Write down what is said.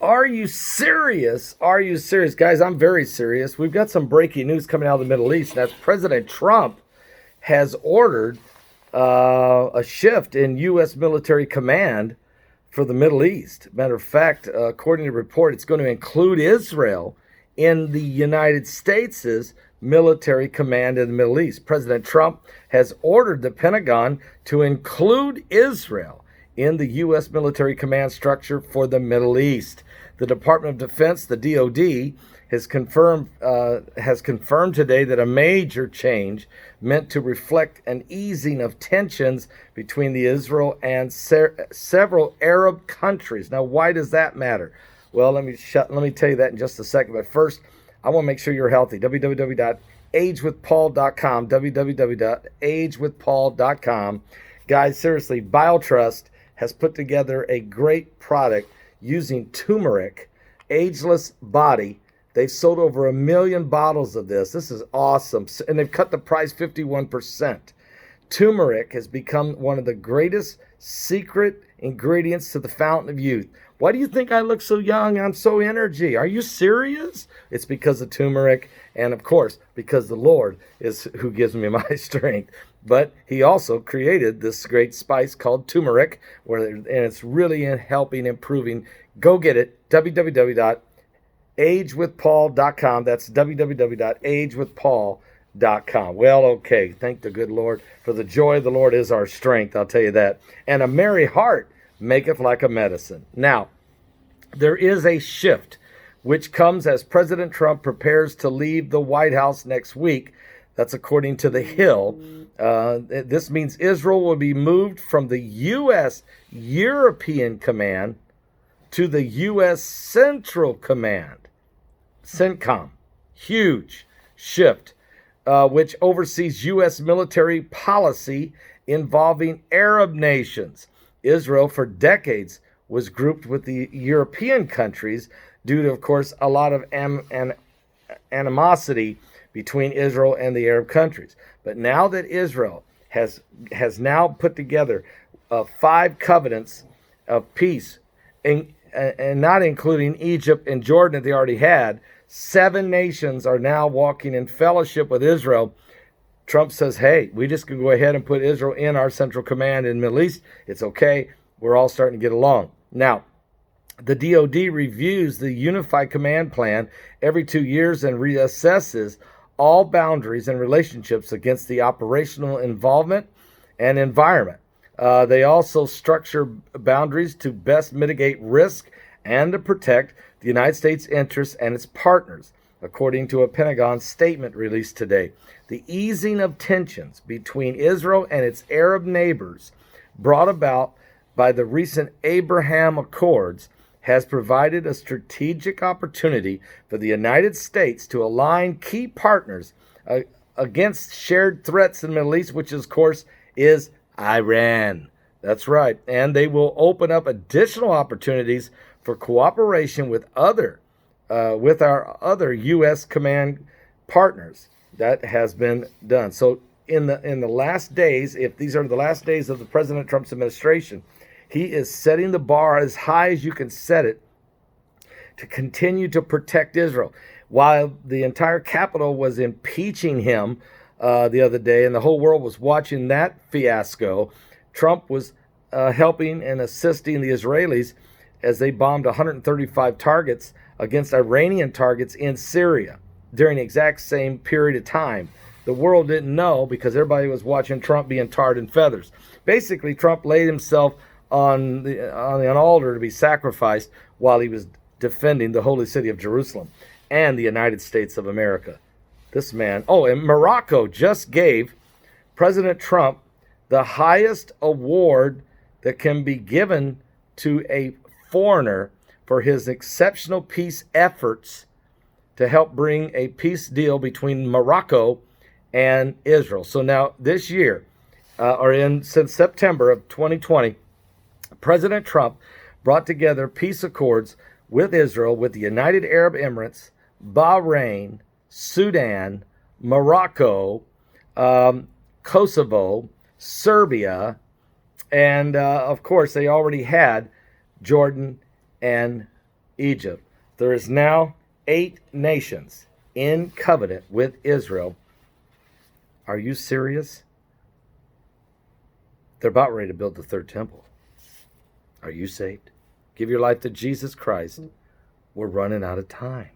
Are you serious? Are you serious? Guys, I'm very serious. We've got some breaking news coming out of the Middle East. That's President Trump has ordered a shift in U.S. military command for the Middle East. Matter of fact, according to the report, it's going to include Israel in the United States' military command in the Middle East. President Trump has ordered the Pentagon to include Israel in the U.S. military command structure for the Middle East. The Department of Defense, the DoD, has confirmed today that a major change meant to reflect an easing of tensions between the Israel and several Arab countries. Now, why does that matter? Well, let me tell you that in just a second. But first, I want to make sure you're healthy. www.agewithpaul.com. www.agewithpaul.com. Guys, seriously, BioTrust has put together a great product using turmeric, Ageless Body. They've sold over 1 million bottles of this. This is awesome. And they've cut the price 51%. Turmeric has become one of the greatest secret ingredients to the fountain of youth. Why do you think I look so young? I'm so energy. Are you serious? It's because of turmeric, and of course, because the Lord is who gives me my strength. But he also created this great spice called turmeric, and it's really helping improving. Go get it. www.agewithpaul.com. That's www.agewithpaul.com. Well, okay. Thank the good Lord, for the joy of the Lord is our strength. I'll tell you that. And a merry heart maketh like a medicine. Now, there is a shift which comes as President Trump prepares to leave the White House next week. That's according to The Hill. This means Israel will be moved from the U.S. European Command to the U.S. Central Command, CENTCOM. Huge shift, which oversees U.S. military policy involving Arab nations. Israel, for decades, was grouped with the European countries due to, of course, a lot of animosity between Israel and the Arab countries. But now that Israel has now put together 5 covenants of peace, and not including Egypt and Jordan that they already had, 7 nations are now walking in fellowship with Israel. Trump says, hey, we just can go ahead and put Israel in our central command in the Middle East. It's okay. We're all starting to get along. Now, the DoD reviews the Unified Command Plan every 2 years and reassesses all boundaries and relationships against the operational involvement and environment. They also structure boundaries to best mitigate risk and to protect the United States interests and its partners, according to a Pentagon statement released today. The easing of tensions between Israel and its Arab neighbors, brought about by the recent Abraham Accords, has provided a strategic opportunity for the United States to align key partners against shared threats in the Middle East, which, of course, is Iran. That's right. And they will open up additional opportunities for cooperation with our other U.S. command partners. That has been done. So in the last days, if these are the last days of the President Trump's administration, he is setting the bar as high as you can set it to continue to protect Israel. While the entire Capitol was impeaching him the other day, and the whole world was watching that fiasco, Trump was helping and assisting the Israelis as they bombed 135 targets against Iranian targets in Syria during the exact same period of time. The world didn't know because everybody was watching Trump being tarred and feathers. Basically, Trump laid himself on an altar to be sacrificed while he was defending the holy city of Jerusalem and the United States of America. This man, and Morocco just gave President Trump the highest award that can be given to a foreigner for his exceptional peace efforts to help bring a peace deal between Morocco and Israel. So now this year, since September of 2020, President Trump brought together peace accords with Israel, with the United Arab Emirates, Bahrain, Sudan, Morocco, Kosovo, Serbia, and of course they already had Jordan and Egypt. There is now 8 nations in covenant with Israel. Are you serious? They're about ready to build the third temple. Are you saved? Give your life to Jesus Christ. We're running out of time.